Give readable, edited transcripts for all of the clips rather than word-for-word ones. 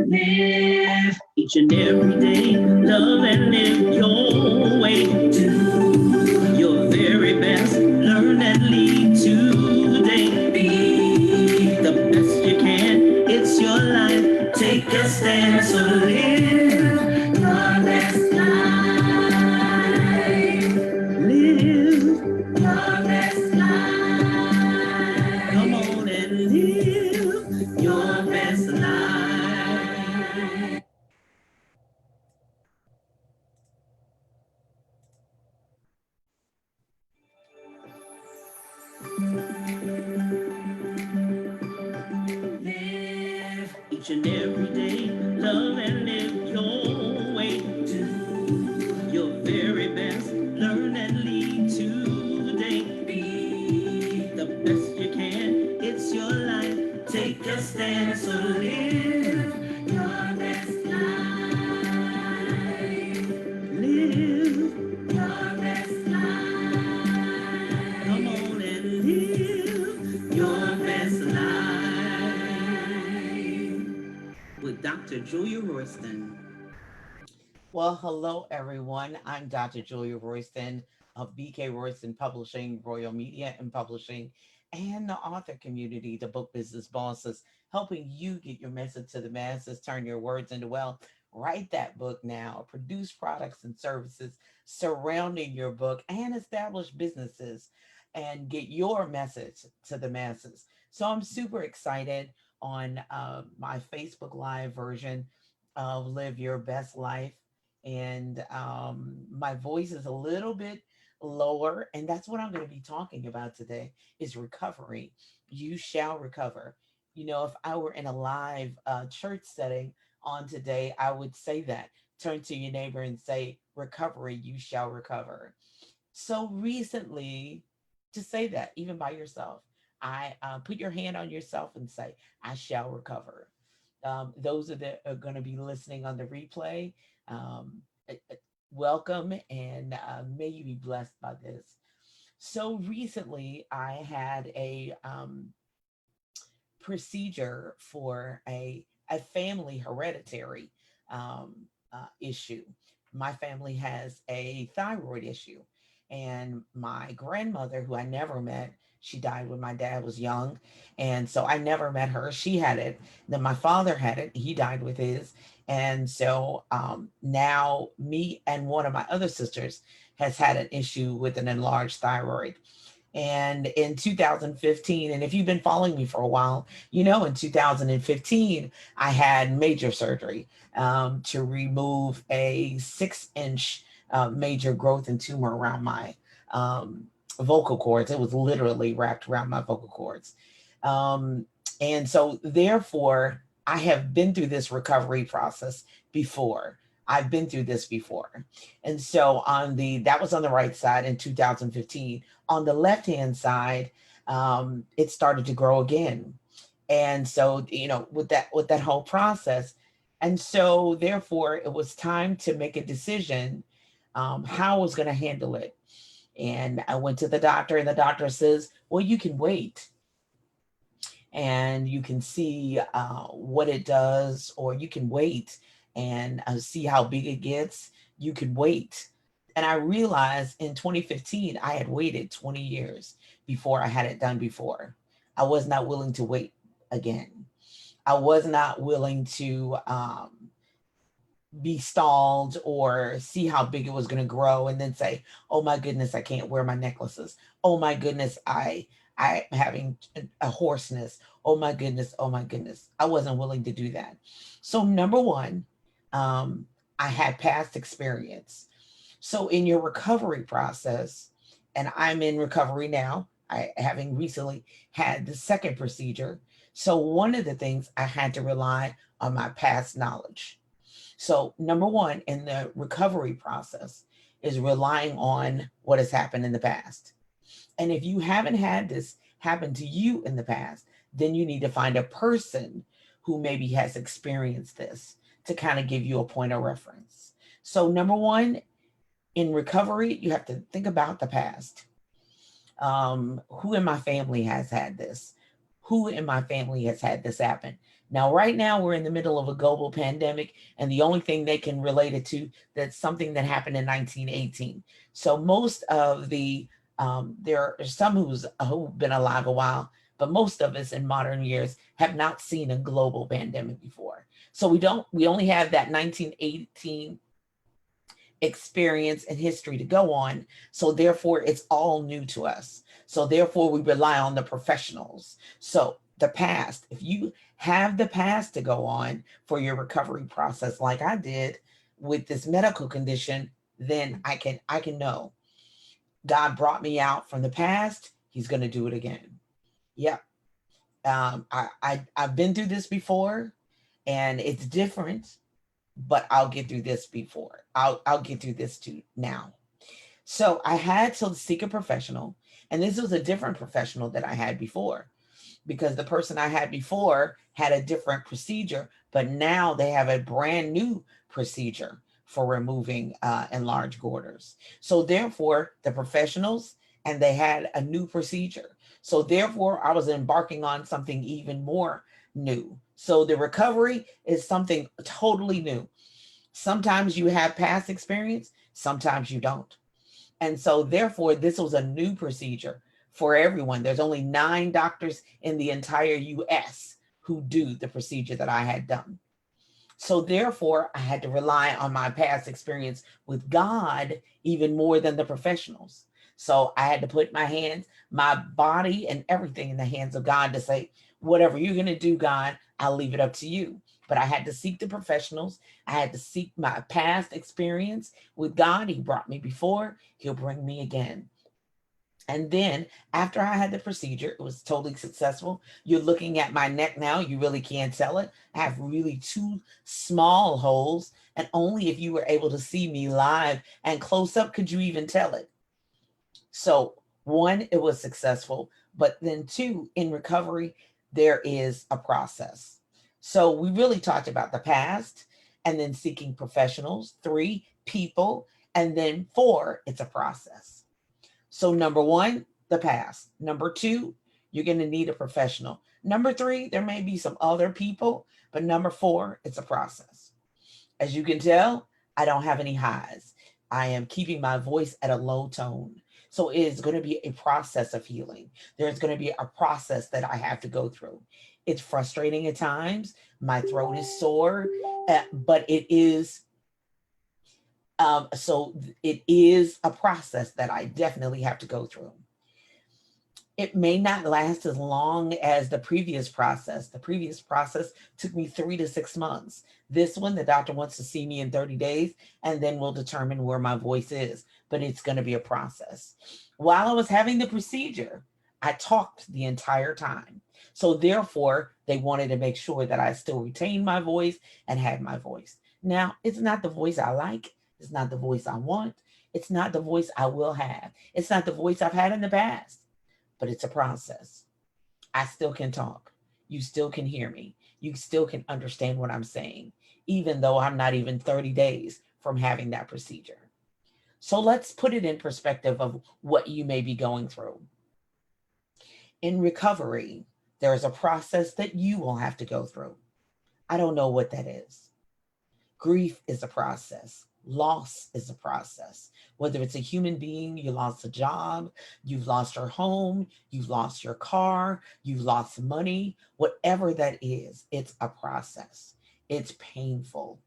Live each and every day, love and live your way. Do your very best, learn and lead today. Be the best you can, it's your life. Take a stand, so live your best life. Live your best life. Come on and live your best life. Live each and every day, love and live your way. Do your very best, learn and lead today. Be the best you can, it's your life. Take a stand, so live your best life. Live your best life. Come on and live your best life with Dr. Julia Royston. Well, hello everyone. I'm Dr. Julia Royston of BK Royston Publishing, Royal Media and Publishing, and the author community, the Book Business Bosses, helping you get your message to the masses, turn your words into wealth. Write that book now, produce products and services surrounding your book, and establish businesses and get your message to the masses. So I'm super excited on my Facebook Live version of Live Your Best Life, and my voice is a little bit lower, and that's what I'm going to be talking about today is recovery. You shall recover. You know, if I were in a live church setting on today, I would say that. Turn to your neighbor and say, recovery, you shall recover. So recently, to say that even by yourself, I put your hand on yourself and say, I shall recover. Those that are going to be listening on the replay, um, uh, uh, welcome, and may you be blessed by this. So recently, I had a procedure for a family hereditary issue. My family has a thyroid issue, and my grandmother, who I never met, she died when my dad was young, and so I never met her. She had it. Then my father had it. He died with his, and so now me and one of my other sisters has had an issue with an enlarged thyroid. And in 2015, and if you've been following me for a while, you know, in 2015, I had major surgery to remove a 6-inch major growth and tumor around my vocal cords. It was literally wrapped around my vocal cords. Um, and so, therefore, I have been through this recovery process before. I've been through this before. And so that was on the right side in 2015. On the left hand side, it started to grow again. And so, you know, with that whole process, and so therefore it was time to make a decision how I was going to handle it. And I went to the doctor, and the doctor says, well, you can wait and you can see what it does, or you can wait and see how big it gets. You can wait. And I realized in 2015, I had waited 20 years before I had it done before. I was not willing to wait again. I was not willing to be stalled or see how big it was going to grow and then say, oh my goodness, I can't wear my necklaces. Oh my goodness, I'm having a hoarseness. Oh my goodness, oh my goodness. I wasn't willing to do that. So number one, um, I had past experience. So in your recovery process, and I'm in recovery now, I having recently had the second procedure. So one of the things I had to rely on my past knowledge. So, number one in the recovery process is relying on what has happened in the past. And if you haven't had this happen to you in the past, then you need to find a person who maybe has experienced this to kind of give you a point of reference. So, number one, in recovery, you have to think about the past. Who in my family has had this? Who in my family has had this happen? Now, right now, we're in the middle of a global pandemic, and the only thing they can relate it to, that's something that happened in 1918. So most of the, there are some who've been alive a while, but most of us in modern years have not seen a global pandemic before. So we only have that 1918 experience and history to go on. So therefore, it's all new to us. So therefore, we rely on the professionals. So the past, if you have the past to go on for your recovery process, like I did with this medical condition, then I can know God brought me out from the past. He's going to do it again. Yep. I've been through this before, and it's different, but I'll get through this before. I'll get through this too now. So I had to seek a professional, and this was a different professional that I had before, because the person I had before had a different procedure, but now they have a brand new procedure for removing enlarged goiters. So therefore, the professionals, and they had a new procedure. So therefore, I was embarking on something even more new. So the recovery is something totally new. Sometimes you have past experience, sometimes you don't. And so therefore, this was a new procedure for everyone. There's only 9 doctors in the entire US who do the procedure that I had done. So therefore, I had to rely on my past experience with God even more than the professionals. So I had to put my hands, my body, and everything in the hands of God to say, whatever you're going to do, God, I'll leave it up to you. But I had to seek the professionals. I had to seek my past experience with God. He brought me before, He'll bring me again. And then after I had the procedure, it was totally successful. You're looking at my neck now. You really can't tell it. I have really 2 small holes. And only if you were able to see me live and close up could you even tell it. So 1, it was successful. But then 2, in recovery, there is a process. So we really talked about the past, and then seeking professionals. 3, people. And then 4, it's a process. So number 1, the past. Number 2, you're going to need a professional. Number 3, there may be some other people, but number 4, it's a process. As you can tell, I don't have any highs. I am keeping my voice at a low tone. So it is going to be a process of healing. There's going to be a process that I have to go through. It's frustrating at times. My throat is sore, but it is so it is a process that I definitely have to go through. It may not last as long as the previous process. The previous process took me 3 to 6 months. This one, the doctor wants to see me in 30 days, and then we'll determine where my voice is, but it's going to be a process. While I was having the procedure, I talked the entire time. So therefore, they wanted to make sure that I still retained my voice and had my voice. Now, it's not the voice I like. It's not the voice I want. It's not the voice I will have. It's not the voice I've had in the past, but it's a process. I still can talk. You still can hear me. You still can understand what I'm saying, even though I'm not even 30 days from having that procedure. So let's put it in perspective of what you may be going through. In recovery, there is a process that you will have to go through. I don't know what that is. Grief is a process. Loss is a process. Whether it's a human being, you lost a job, you've lost your home, you've lost your car, you've lost money, whatever that is, it's a process. It's painful.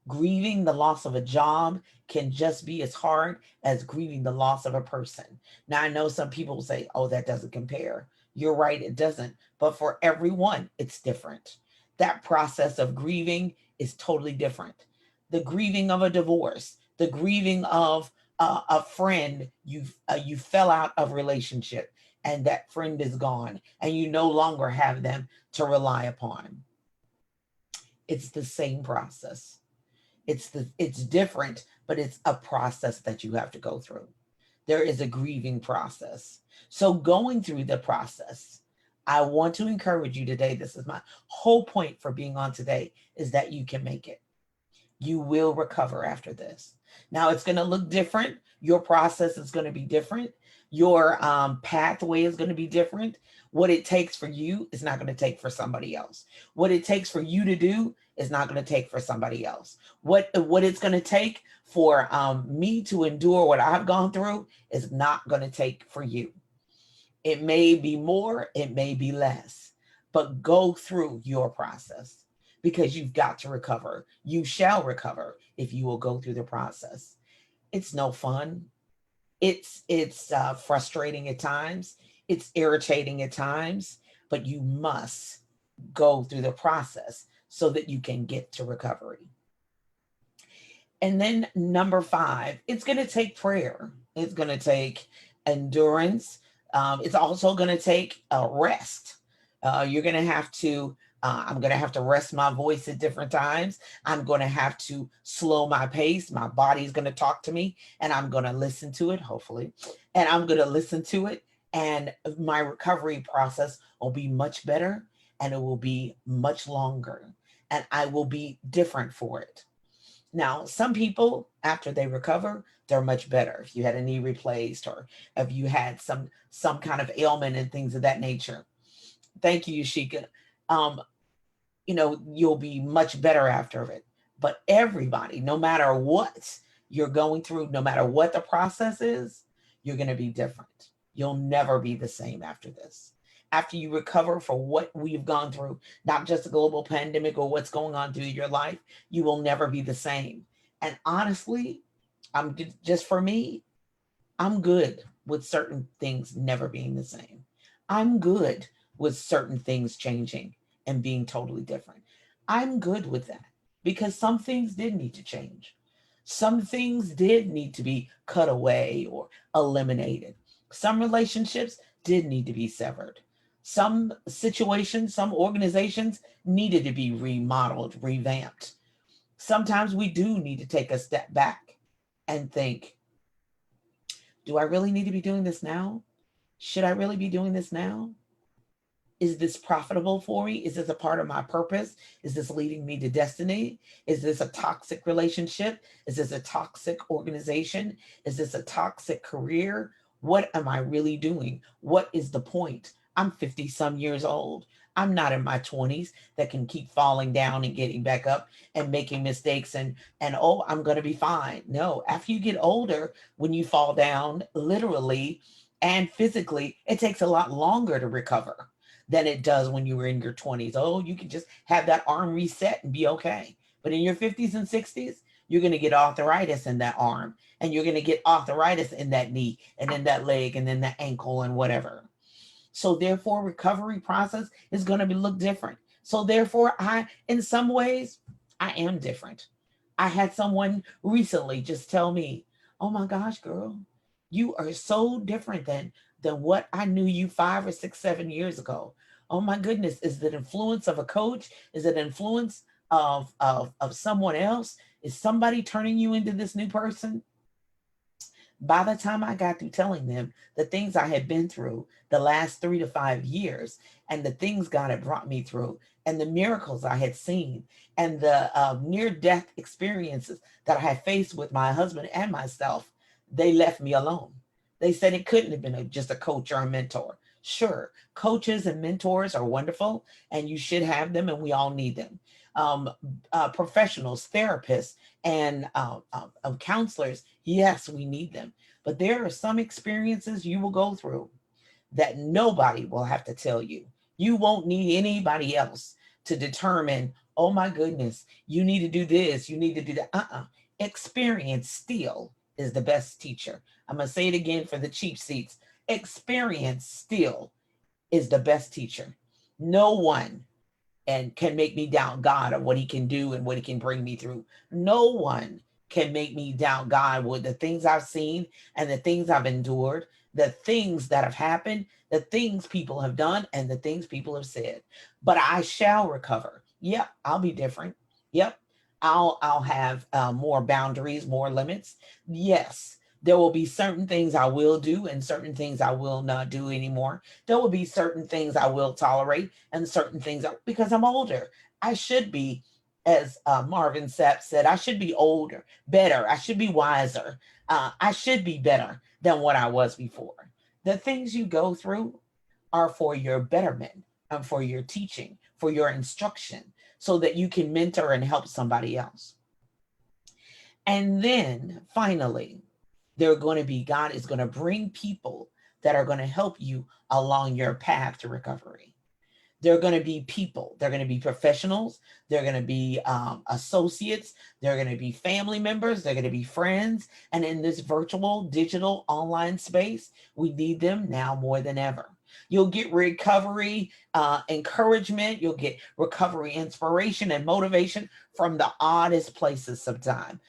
Grieving the loss of a job can just be as hard as grieving the loss of a person. Now, I know some people say, oh, that doesn't compare. You're right, it doesn't. But for everyone, it's different. That process of grieving is totally different. The grieving of a divorce, the grieving of a friend, you fell out of relationship and that friend is gone and you no longer have them to rely upon. It's the same process. It's different, but it's a process that you have to go through. There is a grieving process. So going through the process, I want to encourage you today. This is my whole point for being on today, is that you can make it. You will recover after this. Now it's going to look different. Your process is going to be different. Your pathway is going to be different. What it takes for you is not going to take for somebody else. What it takes for you to do is not going to take for somebody else. What it's going to take for me to endure what I've gone through is not going to take for you. It may be more, it may be less, but go through your process because you've got to recover. You shall recover if you will go through the process. It's no fun. It's frustrating at times. It's irritating at times, but you must go through the process so that you can get to recovery. And then number 5, it's going to take prayer. It's going to take endurance. It's also going to take a rest. You're going to have to, I'm going to have to rest my voice at different times. I'm going to have to slow my pace. My body's going to talk to me and I'm going to listen to it, hopefully. And I'm going to listen to it. And my recovery process will be much better and it will be much longer. And I will be different for it. Now, some people, after they recover, they're much better. If you had a knee replaced or if you had some kind of ailment and things of that nature. Thank you, Yashika. Um, you'll be much better after it. But everybody, no matter what you're going through, no matter what the process is, you're going to be different. You'll never be the same after this. After you recover for what we've gone through, not just a global pandemic or what's going on through your life, you will never be the same. And honestly, I'm just for me, I'm good with certain things never being the same. I'm good with certain things changing and being totally different. I'm good with that because some things did need to change. Some things did need to be cut away or eliminated. Some relationships did need to be severed. Some situations, some organizations needed to be remodeled, revamped. Sometimes we do need to take a step back and think, do I really need to be doing this now? Should I really be doing this now? Is this profitable for me? Is this a part of my purpose? Is this leading me to destiny? Is this a toxic relationship? Is this a toxic organization? Is this a toxic career? What am I really doing? What is the point? I'm 50 some years old. I'm not in my 20s that can keep falling down and getting back up and making mistakes and oh, I'm going to be fine. No, after you get older, when you fall down literally and physically, it takes a lot longer to recover than it does when you were in your 20s. Oh, you can just have that arm reset and be okay. But in your 50s and 60s, you're going to get arthritis in that arm and you're going to get arthritis in that knee and in that leg and in the ankle and whatever. So therefore, recovery process is going to look different. So therefore, in some ways, I am different. I had someone recently just tell me, "Oh my gosh, girl, you are so different than what I knew you 5 or 6, 7 years ago." Oh my goodness, is it influence of a coach? Is it influence of someone else? Is somebody turning you into this new person? By the time I got through telling them the things I had been through the last 3 to 5 years and the things God had brought me through and the miracles I had seen and the near death experiences that I had faced with my husband and myself, they left me alone. They said it couldn't have been just a coach or a mentor. Sure, coaches and mentors are wonderful and you should have them and we all need them. Professionals, therapists, and counselors, yes, we need them. But there are some experiences you will go through that nobody will have to tell you. You won't need anybody else to determine, oh my goodness, you need to do this, you need to do that. Experience still is the best teacher. I'm going to say it again for the cheap seats. Experience still is the best teacher. No one and can make me doubt God of what he can do and what he can bring me through. No one can make me doubt God with the things I've seen and the things I've endured, the things that have happened, the things people have done, and the things people have said. But I shall recover. Yep, I'll be different. Yep, I'll have more boundaries, more limits. Yes, there will be certain things I will do and certain things I will not do anymore. There will be certain things I will tolerate and certain things because I'm older. I should be, as Marvin Sapp said, I should be older, better. I should be wiser. I should be better than what I was before. The things you go through are for your betterment and for your teaching, for your instruction, so that you can mentor and help somebody else. And then finally, God is going to bring people that are going to help you along your path to recovery. They're going to be people, they're going to be professionals, they're going to be associates, they're going to be family members, they're going to be friends. And in this virtual, digital, online space, we need them now more than ever. You'll get recovery encouragement, you'll get recovery inspiration and motivation from the oddest places sometimes.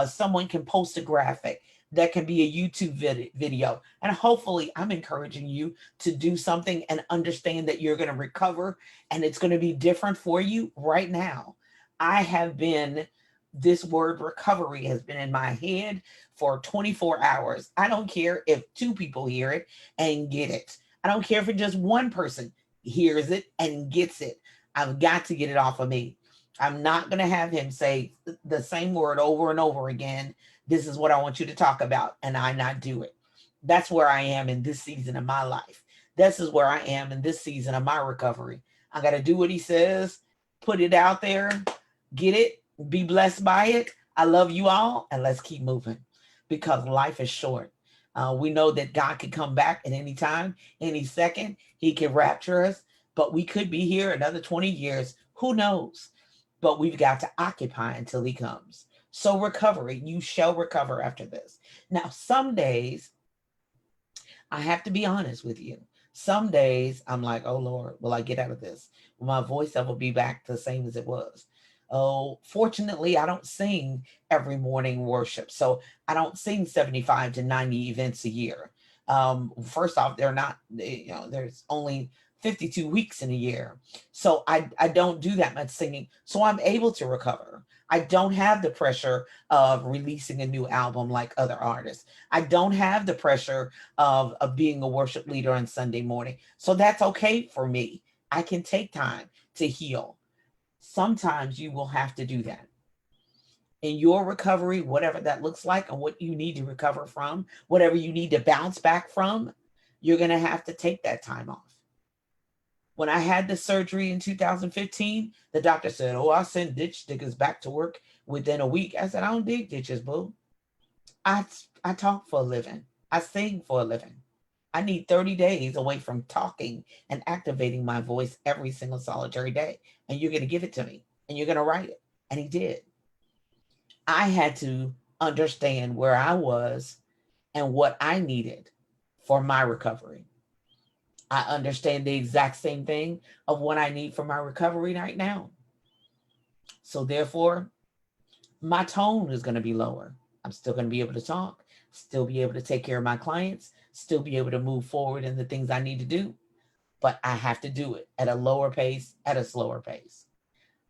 Someone can post a graphic, that can be a YouTube video. And hopefully I'm encouraging you to do something and understand that you're going to recover and it's going to be different for you right now. This word recovery has been in my head for 24 hours. I don't care if 2 people hear it and get it. I don't care if just one person hears it and gets it. I've got to get it off of me. I'm not going to have him say the same word over and over again. This is what I want you to talk about, and I not do it. That's where I am in this season of my life. This is where I am in this season of my recovery. I got to do what he says, put it out there, get it, be blessed by it. I love you all, and let's keep moving because life is short. We know that God can come back at any time, any second. He can rapture us, but we could be here another 20 years. Who knows? But we've got to occupy until he comes. So recovery, you shall recover after this. Now, some days, I have to be honest with you. Some days I'm like, oh Lord, will I get out of this? Will my voice ever be back the same as it was? Oh, fortunately, I don't sing every morning worship. So I don't sing 75 to 90 events a year. First off, there's only 52 weeks in a year. So I don't do that much singing. So I'm able to recover. I don't have the pressure of releasing a new album like other artists. I don't have the pressure of being a worship leader on Sunday morning. So that's okay for me. I can take time to heal. Sometimes you will have to do that. In your recovery, whatever that looks like and what you need to recover from, whatever you need to bounce back from, you're going to have to take that time off. When I had the surgery in 2015, the doctor said, oh, I'll send ditch diggers back to work within a week. I said, I don't dig ditches, boo. I talk for a living. I sing for a living. I need 30 days away from talking and activating my voice every single solitary day. And you're going to give it to me and you're going to write it. And he did. I had to understand where I was and what I needed for my recovery. I understand the exact same thing of what I need for my recovery right now. So therefore, my tone is going to be lower. I'm still going to be able to talk, still be able to take care of my clients, still be able to move forward in the things I need to do, but I have to do it at a lower pace, at a slower pace.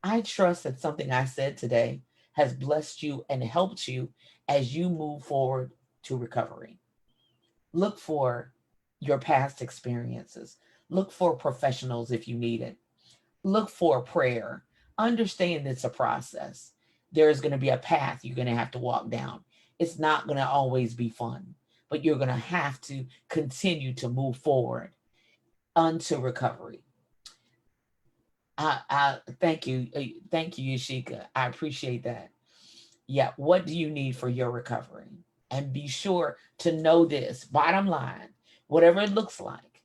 I trust that something I said today has blessed you and helped you as you move forward to recovery. Look for your past experiences. Look for professionals if you need it. Look for prayer. Understand it's a process. There is going to be a path you're going to have to walk down. It's not going to always be fun, but you're going to have to continue to move forward unto recovery. I thank you. Thank you, Yashika. I appreciate that. Yeah. What do you need for your recovery? And be sure to know this, bottom line, whatever it looks like,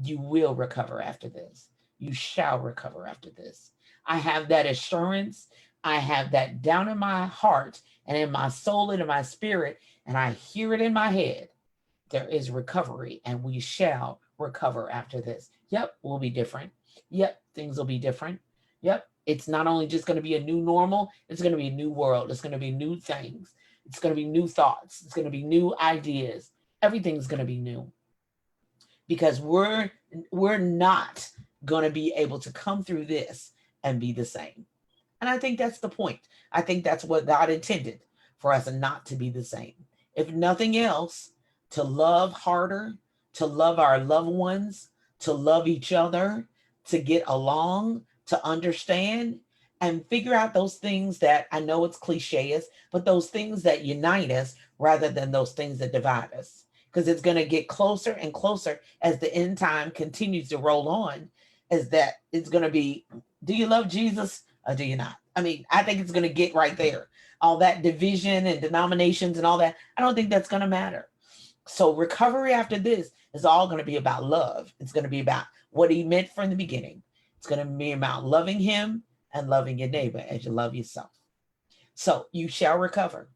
you will recover after this. You shall recover after this. I have that assurance. I have that down in my heart and in my soul and in my spirit, and I hear it in my head. There is recovery, and we shall recover after this. Yep, we'll be different. Yep, things will be different. Yep, it's not only just going to be a new normal, it's going to be a new world. It's going to be new things. It's going to be new thoughts. It's going to be new ideas. Everything's going to be new. Because we're not going to be able to come through this and be the same. And I think that's the point. I think that's what God intended, for us not to be the same. If nothing else, to love harder, to love our loved ones, to love each other, to get along, to understand, and figure out those things that, I know it's cliches, but those things that unite us rather than those things that divide us. because it's going to get closer and closer as the end time continues to roll on. Is that it's going to be, do you love Jesus or do you not? I mean, I think it's going to get right there. All that division and denominations and all that, I don't think that's going to matter. So recovery after this is all going to be about love. It's going to be about what he meant from the beginning. It's going to be about loving him and loving your neighbor as you love yourself. So you shall recover.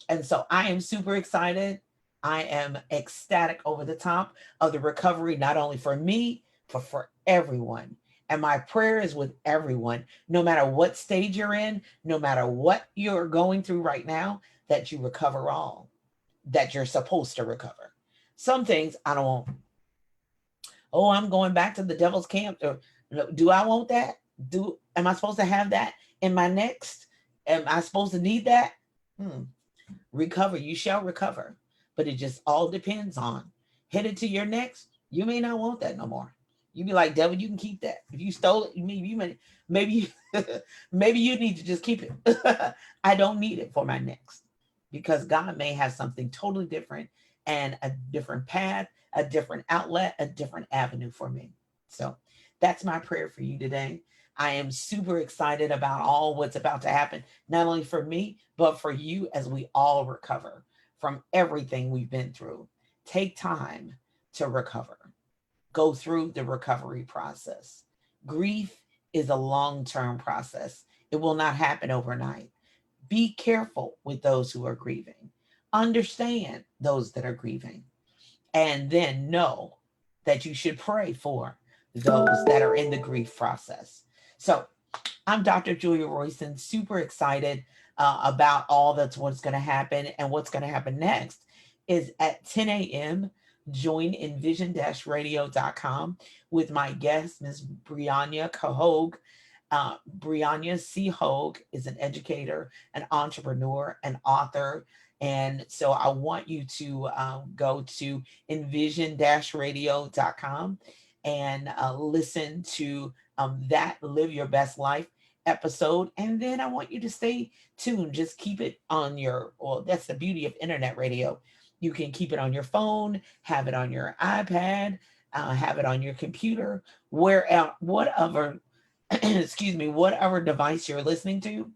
And so I am super excited. I am ecstatic over the top of the recovery, not only for me, but for everyone. And my prayer is with everyone, no matter what stage you're in, no matter what you're going through right now, that you recover all that you're supposed to recover. Some things I don't want. Oh, I'm going back to the devil's camp. Or, do I want that? Am I supposed to have that in my next? Am I supposed to need that? Recover. You shall recover. But it just all depends on headed to your next. You may not want that no more. You be like, devil, you can keep that. If you stole it, maybe maybe you need to just keep it. I don't need it for my next, because God may have something totally different and a different path, a different outlet, a different avenue for me. So that's my prayer for you today. I am super excited about all what's about to happen, not only for me, but for you as we all recover from everything we've been through. Take time to recover. Go through the recovery process. Grief is a long-term process. It will not happen overnight. Be careful with those who are grieving. Understand those that are grieving. And then know that you should pray for those that are in the grief process. So I'm Dr. Julia Royston, super excited about all that's what's going to happen. And what's going to happen next is at 10 a.m., join envision-radio.com with my guest, Ms. Brianna Cahogue. Brianna C. Hogue is an educator, an entrepreneur, an author. And so I want you to go to envision-radio.com and listen to that Live Your Best Life episode. And then I want you to stay tuned. Just keep it on that's the beauty of internet radio. You can keep it on your phone, have it on your iPad, have it on your computer, whatever, whatever device you're listening to.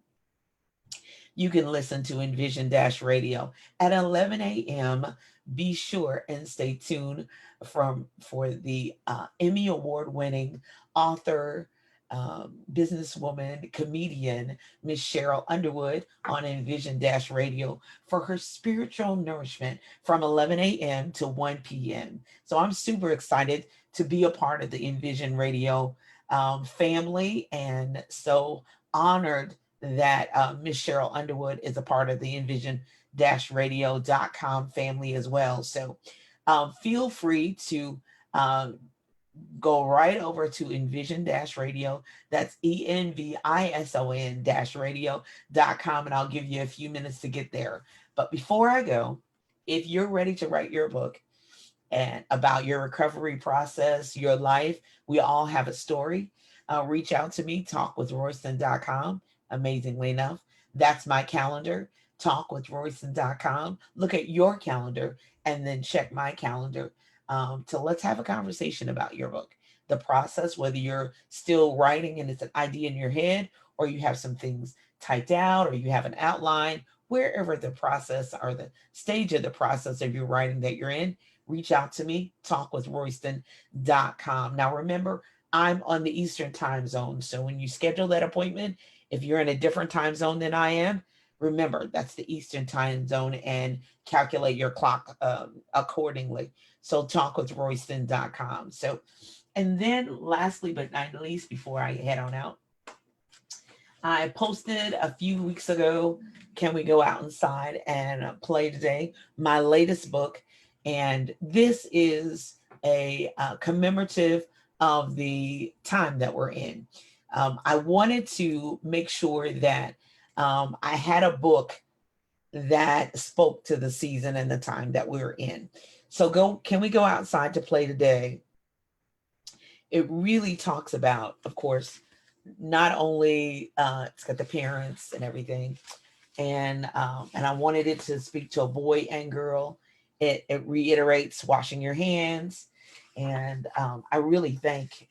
You can listen to Envision-Radio at 11 a.m. Be sure and stay tuned for the Emmy Award-winning author, businesswoman, comedian, Miss Cheryl Underwood on Envision-Radio for her spiritual nourishment from 11 a.m. to 1 p.m. So I'm super excited to be a part of the Envision Radio family, and so honored that Miss Cheryl Underwood is a part of the Envision-Radio.com family as well. So feel free to go right over to Envision-Radio. That's ENVISON-radio.com, and I'll give you a few minutes to get there. But before I go, if you're ready to write your book and about your recovery process, your life, we all have a story. Reach out to me, talkwithroyston.com. Amazingly enough, that's my calendar, talkwithroyston.com. Look at your calendar and then check my calendar. So let's have a conversation about your book, the process, whether you're still writing and it's an idea in your head, or you have some things typed out, or you have an outline, wherever the process or the stage of the process of your writing that you're in, reach out to me, talkwithroyston.com. Now, remember, I'm on the Eastern time zone. So when you schedule that appointment, if you're in a different time zone than I am, remember that's the Eastern time zone, and calculate your clock accordingly. So talkwithroyston.com. So, and then lastly, but not least, before I head on out, I posted a few weeks ago, Can We Go Out Inside and Play Today, my latest book. And this is a commemorative of the time that we're in. I wanted to make sure that I had a book that spoke to the season and the time that we're in. So Can We Go Outside to Play Today? It really talks about, of course, not only it's got the parents and everything, and I wanted it to speak to a boy and girl, it reiterates washing your hands. And I really thank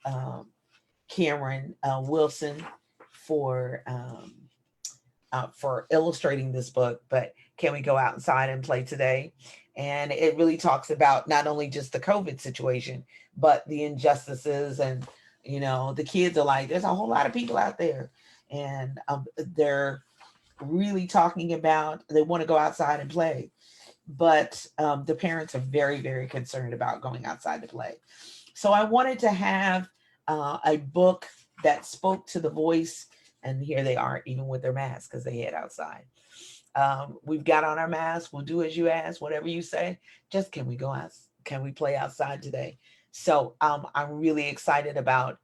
Cameron Wilson for illustrating this book. But can we go outside and play today? And it really talks about not only just the COVID situation, but the injustices. And the kids are like, there's a whole lot of people out there, and they're really talking about they want to go outside and play, but the parents are very, very concerned about going outside to play. So I wanted to have a book that spoke to the voice, and here they are, even with their masks, because they head outside. We've got on our masks. We'll do as you ask, whatever you say. Just can we go out? Can we play outside today? So I'm really excited about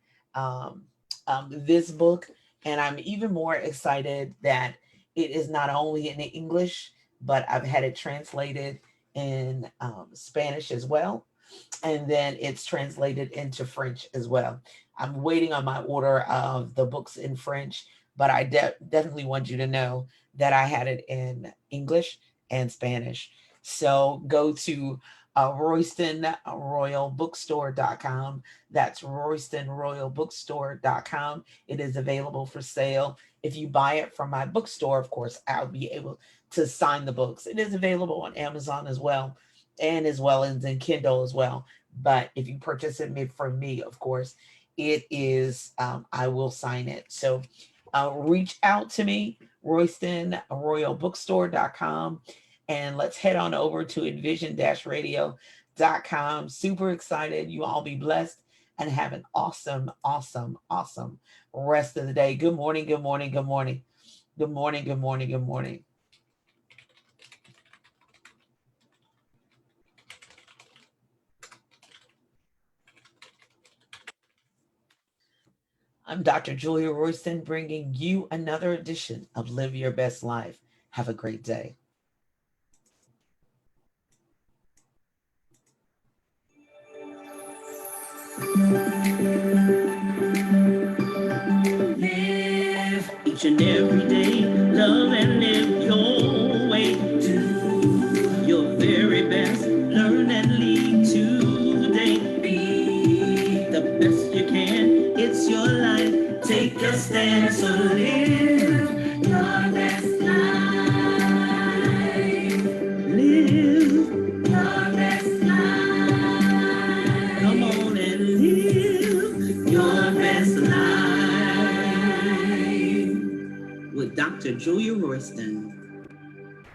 this book, and I'm even more excited that it is not only in English, but I've had it translated in Spanish as well. And then it's translated into French as well. I'm waiting on my order of the books in French, but I definitely want you to know that I had it in English and Spanish. So go to RoystonRoyalBookstore.com. That's RoystonRoyalBookstore.com. It is available for sale. If you buy it from my bookstore, of course, I'll be able to sign the books. It is available on Amazon as well, and as well as in Kindle as well. But if you purchase it from me, of course, it is, I will sign it. So reach out to me, RoystonRoyalBookstore.com, and let's head on over to envision-radio.com. Super excited. You all be blessed and have an awesome, awesome, awesome rest of the day. Good morning, good morning, good morning. Good morning, good morning, good morning. I'm Dr. Julia Royston, bringing you another edition of Live Your Best Life. Have a great day. Live each and every day, love and live your way to your very best. Learn and lead today. Be the best you can. It's your life. Take a stand, so live your best life. Live your best life. Come on and live your best life with Dr. Julia Royston.